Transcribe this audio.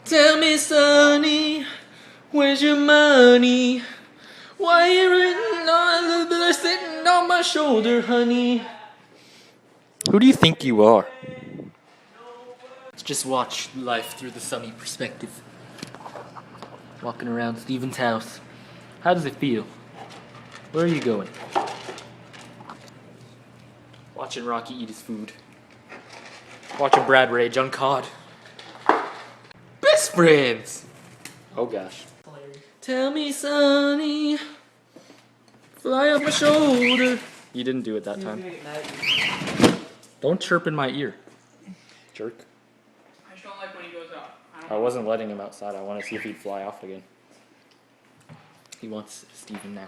Tell me, Sonny, where's your money? Why you sitting on my shoulder, honey? Who do you think you are? Let's just watch life through the Sonny perspective. Walking around Steven's house. How does it feel? Where are you going? Watching Rocky eat his food. Watching Brad rage on COD. Best friends! Oh gosh. Tell me, Sonny, fly up my shoulder. You didn't do it that time. Don't chirp in my ear, jerk. I just don't like when he goes up. I wasn't letting him outside. I want to see if he'd fly off again. He wants Steven now.